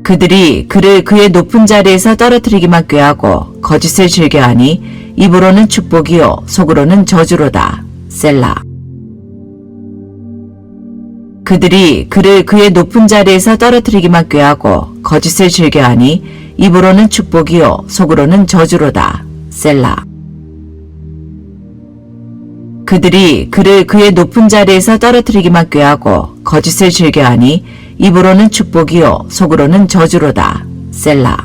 그들이 그를 그의 높은 자리에서 떨어뜨리기만 꾀하고 거짓을 즐겨하니 입으로는 축복이요 속으로는 저주로다. 셀라. 그들이 그를 그의 높은 자리에서 떨어뜨리기만 꾀하고 거짓을 즐겨하니 입으로는 축복이요 속으로는 저주로다. 셀라. 그들이 그를 그의 높은 자리에서 떨어뜨리기만 꾀하고 거짓을 즐겨하니 입으로는 축복이요 속으로는 저주로다. 셀라.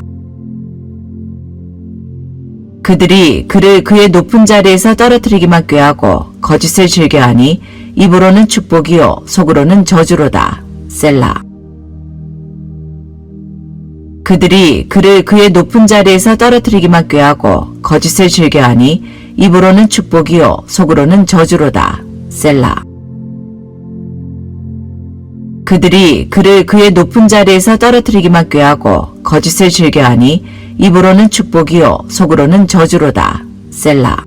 그들이 그를 그의 높은 자리에서 떨어뜨리기만 꾀하고 거짓을 즐겨하니 입으로는 축복이요 속으로는 저주로다. 셀라. 그들이 그를 그의 높은 자리에서 떨어뜨리기만 꾀하고 거짓을 즐겨하니 입으로는 축복이요 속으로는 저주로다. 셀라. 그들이 그를 그의 높은 자리에서 떨어뜨리기만 꾀하고 거짓을 즐겨하니 입으로는 축복이요 속으로는 저주로다. 셀라.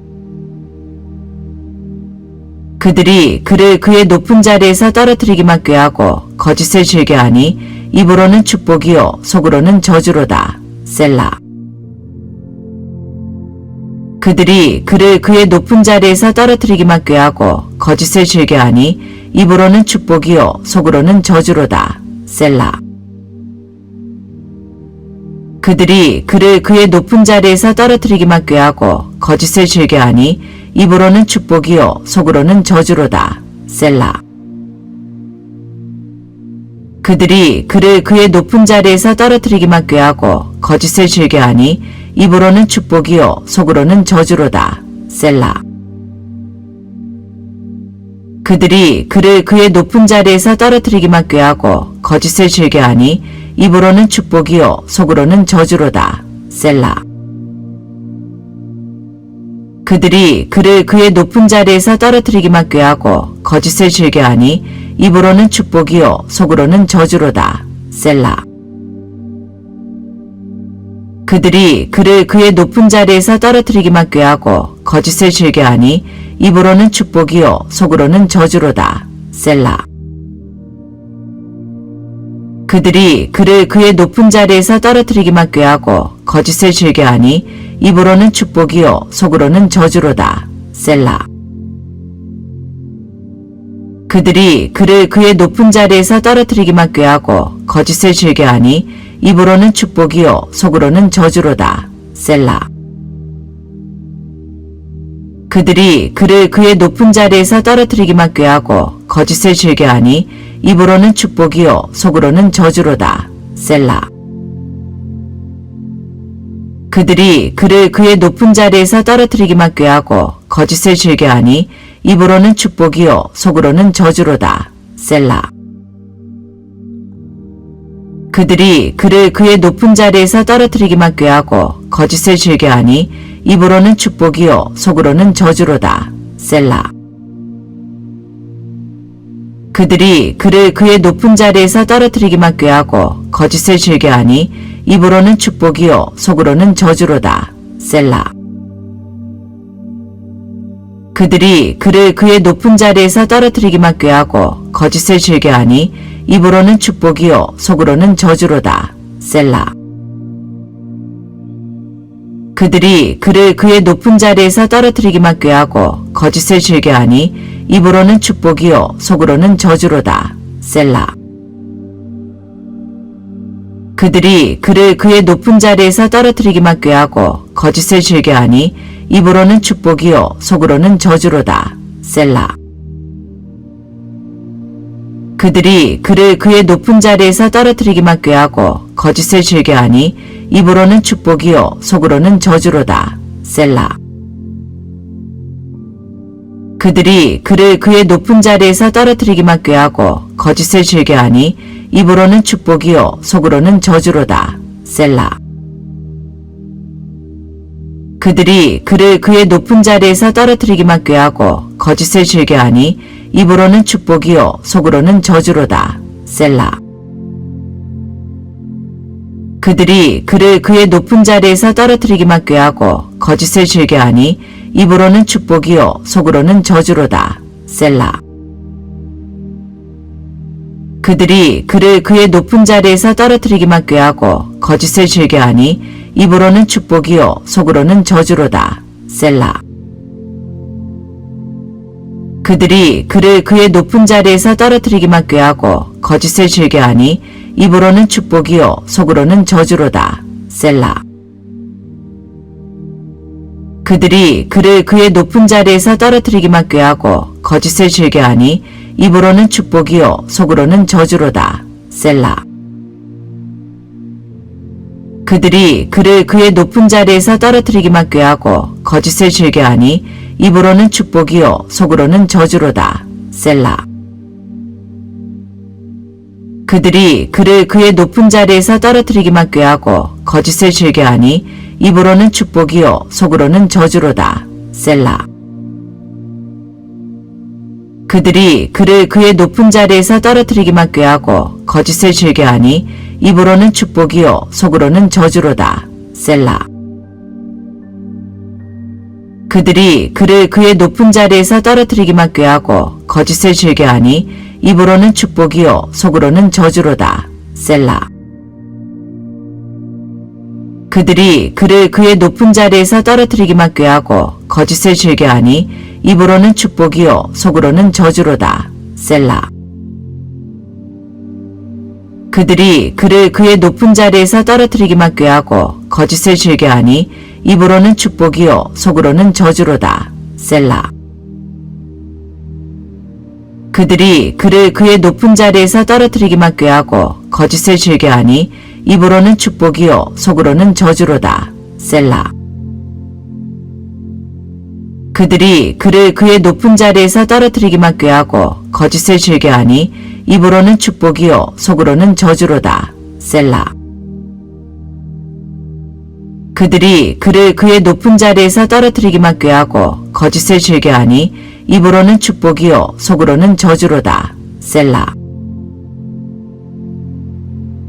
그들이 그를 그의 높은 자리에서 떨어뜨리기만 꾀하고 거짓을 즐겨하니 입으로는 축복이요 속으로는 저주로다. 셀라. 그들이 그를 그의 높은 자리에서 떨어뜨리기만 꾀하고 거짓을 즐겨하니 입으로는 축복이요 속으로는 저주로다. 셀라. 그들이 그를 그의 높은 자리에서 떨어뜨리기만 꾀하고 거짓을 즐겨하니 입으로는 축복이요 속으로는 저주로다. 셀라. 그들이 그를 그의 높은 자리에서 떨어뜨리기만 꾀하고 거짓을 즐겨하니 입으로는 축복이요 속으로는 저주로다. 셀라. 그들이 그를 그의 높은 자리에서 떨어뜨리기만 꾀하고 거짓을 즐겨하니 입으로는 축복이요 속으로는 저주로다. 셀라. 그들이 그를 그의 높은 자리에서 떨어뜨리기만 꾀하고 거짓을 즐겨하니 입으로는 축복이요 속으로는 저주로다. 셀라. 그들이 그를 그의 높은 자리에서 떨어뜨리기만 꾀하고 거짓을 즐겨하니 입으로는 축복이요 속으로는 저주로다. 셀라. 그들이 그를 그의 높은 자리에서 떨어뜨리기만 꾀하고 거짓을 즐겨하니 입으로는 축복이요 속으로는 저주로다. 셀라. 그들이 그를 그의 높은 자리에서 떨어뜨리기만 꾀하고 거짓을 즐겨하니 입으로는 축복이요 속으로는 저주로다. 셀라. 그들이 그를 그의 높은 자리에서 떨어뜨리기만 꾀하고 거짓을 즐겨하니 입으로는 축복이요 속으로는 저주로다. 셀라. 그들이 그를 그의 높은 자리에서 떨어뜨리기만 꾀하고 거짓을 즐겨하니 입으로는 축복이요 속으로는 저주로다. 셀라. 그들이 그를 그의 높은 자리에서 떨어뜨리기만 꾀하고 거짓을 즐겨하니 입으로는 축복이요 속으로는 저주로다. 셀라. 그들이 그를 그의 높은 자리에서 떨어뜨리기만 꾀하고 거짓을 즐겨하니 입으로는 축복이요 속으로는 저주로다. 셀라. 그들이 그를 그의 높은 자리에서 떨어뜨리기만 꾀하고 거짓을 즐겨하니 입으로는 축복이요 속으로는 저주로다. 셀라. 그들이 그를 그의 높은 자리에서 떨어뜨리기만 꾀하고 거짓을 즐겨하니 입으로는 축복이요 속으로는 저주로다. 셀라. 그들이 그를 그의 높은 자리에서 떨어뜨리기만 꾀하고 거짓을 즐겨하니 입으로는 축복이요 속으로는 저주로다. 셀라. 그들이 그를 그의 높은 자리에서 떨어뜨리기만 꾀하고 거짓을 즐겨하니 입으로는 축복이요 속으로는 저주로다. 셀라. 그들이 그를 그의 높은 자리에서 떨어뜨리기만 꾀하고 거짓을 즐겨하니 입으로는 축복이요 속으로는 저주로다. 셀라. 그들이 그를 그의 높은 자리에서 떨어뜨리기만 꾀하고 거짓을 즐겨하니 입으로는 축복이요 속으로는 저주로다. 셀라. 그들이 그를 그의 높은 자리에서 떨어뜨리기만 꾀하고 거짓을 즐겨하니 입으로는 축복이요 속으로는 저주로다. 셀라. 그들이 그를 그의 높은 자리에서 떨어뜨리기만 꾀하고 거짓을 즐겨하니 입으로는 축복이요 속으로는 저주로다. 셀라. 그들이 그를 그의 높은 자리에서 떨어뜨리기만 꾀하고 거짓을 즐겨하니 입으로는 축복이요 속으로는 저주로다. 셀라. 그들이 그를 그의 높은 자리에서 떨어뜨리기만 꾀하고 거짓을 즐겨하니 입으로는 축복이요 속으로는 저주로다. 셀라. 그들이 그를 그의 높은 자리에서 떨어뜨리기만 꾀하고 거짓을 즐겨하니 입으로는 축복이요 속으로는 저주로다. 셀라. 그들이 그를 그의 높은 자리에서 떨어뜨리기만 꾀하고 거짓을 즐겨하니 입으로는 축복이요 속으로는 저주로다. 셀라. 그들이 그를 그의 높은 자리에서 떨어뜨리기만 꾀하고 거짓을 즐겨하니 입으로는 축복이요 속으로는 저주로다. 셀라. 그들이 그를 그의 높은 자리에서 떨어뜨리기만 꾀하고 거짓을 즐겨하니 입으로는 축복이요 속으로는 저주로다. 셀라. 그들이 그를 그의 높은 자리에서 떨어뜨리기만 꾀하고 거짓을 즐겨하니 입으로는 축복이요 속으로는 저주로다. 셀라. 그들이 그를 그의 높은 자리에서 떨어뜨리기만 꾀하고 거짓을 즐겨하니 입으로는 축복이요 속으로는 저주로다. 셀라. 그들이 그를 그의 높은 자리에서 떨어뜨리기만 꾀하고 거짓을 즐겨하니 입으로는 축복이요 속으로는 저주로다. 셀라. 그들이 그를 그의 높은 자리에서 떨어뜨리기만 꾀하고 거짓을 즐겨하니 입으로는 축복이요 속으로는 저주로다. 셀라. 그들이 그를 그의 높은 자리에서 떨어뜨리기만 꾀하고 거짓을 즐겨하니 입으로는 축복이요 속으로는 저주로다. 셀라.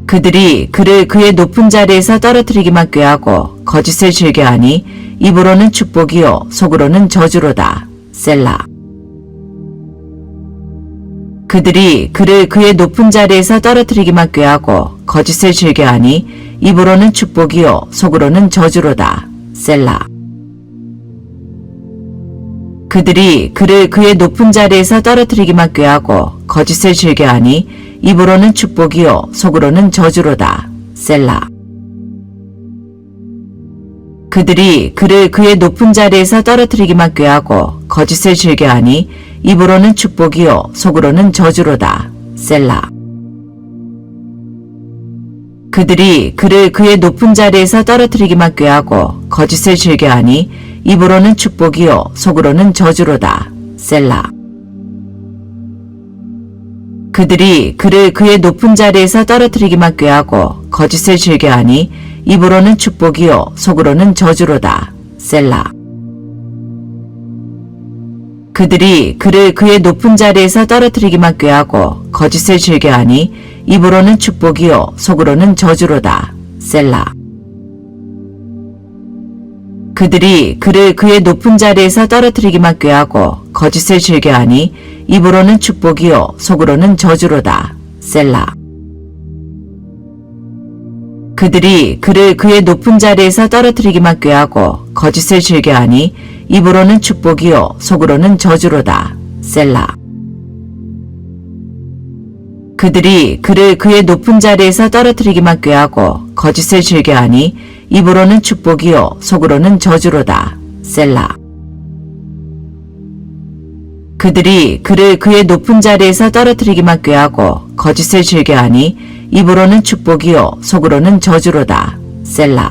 그들이 그를 그의 높은 자리에서 떨어뜨리기만 꾀하고 거짓을 즐겨하니 입으로는 축복이요 속으로는 저주로다. 셀라. 그들이 그를 그의 높은 자리에서 떨어뜨리기만 꾀하고 거짓을 즐겨하니 입으로는 축복이요 속으로는 저주로다. 셀라. 그들이 그를 그의 높은 자리에서 떨어뜨리기만 꾀하고 거짓을 즐겨하니 입으로는 축복이요 속으로는 저주로다. 셀라. 그들이 그를 그의 높은 자리에서 떨어뜨리기만 꾀하고 거짓을 즐겨하니 입으로는 축복이요 속으로는 저주로다. 셀라. 그들이 그를 그의 높은 자리에서 떨어뜨리기만 꾀하고 거짓을 즐겨하니 입으로는 축복이요 속으로는 저주로다. 셀라. 그들이 그를 그의 높은 자리에서 떨어뜨리기만 꾀하고 거짓을 즐겨하니 입으로는 축복이요 속으로는 저주로다. 셀라. 그들이 그를 그의 높은 자리에서 떨어뜨리기만 꾀하고 거짓을 즐겨하니 입으로는 축복이요 속으로는 저주로다. 셀라. 그들이 그를 그의 높은 자리에서 떨어뜨리기만 꾀하고 거짓을 즐겨하니 입으로는 축복이요 속으로는 저주로다. 셀라. 그들이 그를 그의 높은 자리에서 떨어뜨리기만 꾀하고 거짓을 즐겨하니 입으로는 축복이요 속으로는 저주로다. 셀라. 그들이 그를 그의 높은 자리에서 떨어뜨리기만 꾀하고 거짓을 즐겨하니 입으로는 축복이요 속으로는 저주로다. 셀라. 그들이 그를 그의 높은 자리에서 떨어뜨리기만 꾀하고 거짓을 즐겨하니 입으로는 축복이요 속으로는 저주로다. 셀라.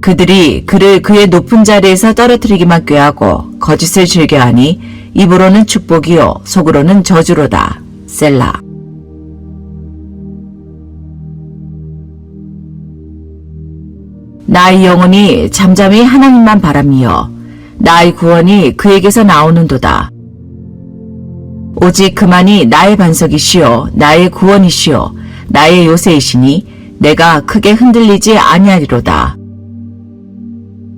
그들이 그를 그의 높은 자리에서 떨어뜨리기만 꾀하고 거짓을 즐겨하니 입으로는 축복이요 속으로는 저주로다. 셀라. 나의 영혼이 잠잠히 하나님만 바라며 나의 구원이 그에게서 나오는도다. 오직 그만이 나의 반석이시요 나의 구원이시요 나의 요새이시니 내가 크게 흔들리지 아니하리로다.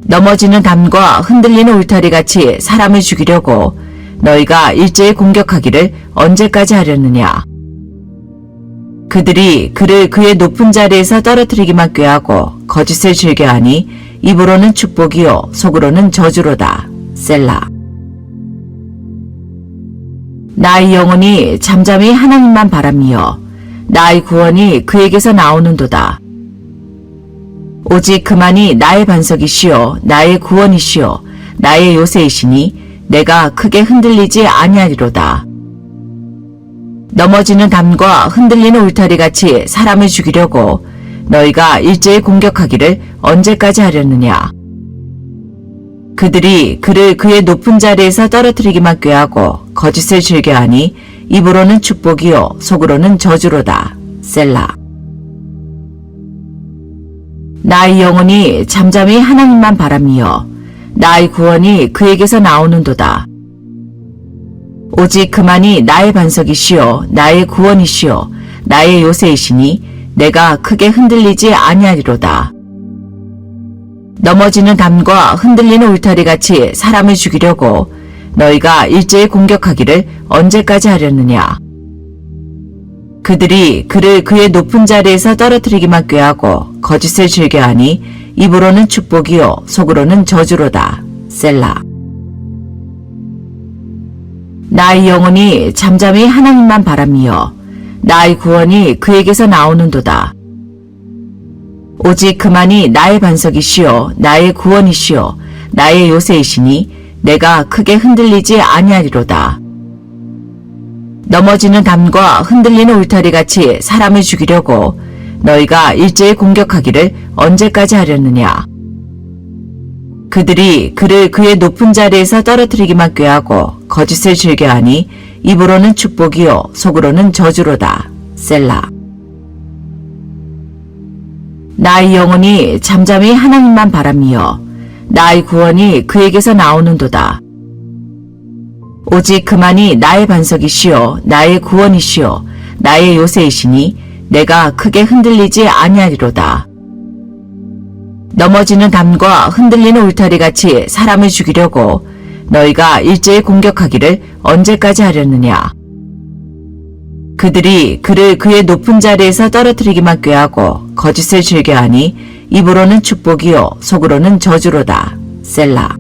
넘어지는 담과 흔들리는 울타리같이 사람을 죽이려고 너희가 일제히 공격하기를 언제까지 하려느냐. 그들이 그를 그의 높은 자리에서 떨어뜨리기만 꾀하고 거짓을 즐겨하니 입으로는 축복이요 속으로는 저주로다. 셀라. 나의 영혼이 잠잠히 하나님만 바라며 나의 구원이 그에게서 나오는도다. 오직 그만이 나의 반석이시요 나의 구원이시요 나의 요새이시니 내가 크게 흔들리지 아니하리로다. 넘어지는 담과 흔들리는 울타리같이 사람을 죽이려고 너희가 일제히 공격하기를 언제까지 하려느냐. 그들이 그를 그의 높은 자리에서 떨어뜨리기만 꾀하고 거짓을 즐겨하니 입으로는 축복이요 속으로는 저주로다. 셀라. 나의 영혼이 잠잠히 하나님만 바라며 나의 구원이 그에게서 나오는도다. 오직 그만이 나의 반석이시요 나의 구원이시요 나의 요새이시니 내가 크게 흔들리지 아니하리로다. 넘어지는 담과 흔들리는 울타리같이 사람을 죽이려고 너희가 일제히 공격하기를 언제까지 하려느냐. 그들이 그를 그의 높은 자리에서 떨어뜨리기만 꾀하고 거짓을 즐겨하니 입으로는 축복이요 속으로는 저주로다. 셀라. 나의 영혼이 잠잠히 하나님만 바라며 나의 구원이 그에게서 나오는도다. 오직 그만이 나의 반석이시요 나의 구원이시요 나의 요새이시니 내가 크게 흔들리지 아니하리로다. 넘어지는 담과 흔들리는 울타리같이 사람을 죽이려고 너희가 일제히 공격하기를 언제까지 하려느냐. 그들이 그를 그의 높은 자리에서 떨어뜨리기만 꾀하고 거짓을 즐겨하니 입으로는 축복이요 속으로는 저주로다. 셀라. 나의 영혼이 잠잠히 하나님만 바라며 나의 구원이 그에게서 나오는도다. 오직 그만이 나의 반석이시요 나의 구원이시요 나의 요새이시니 내가 크게 흔들리지 아니하리로다. 넘어지는 담과 흔들리는 울타리같이 사람을 죽이려고 너희가 일제히 공격하기를 언제까지 하려느냐. 그들이 그를 그의 높은 자리에서 떨어뜨리기만 꾀하고 거짓을 즐겨하니 입으로는 축복이요 속으로는 저주로다. 셀라.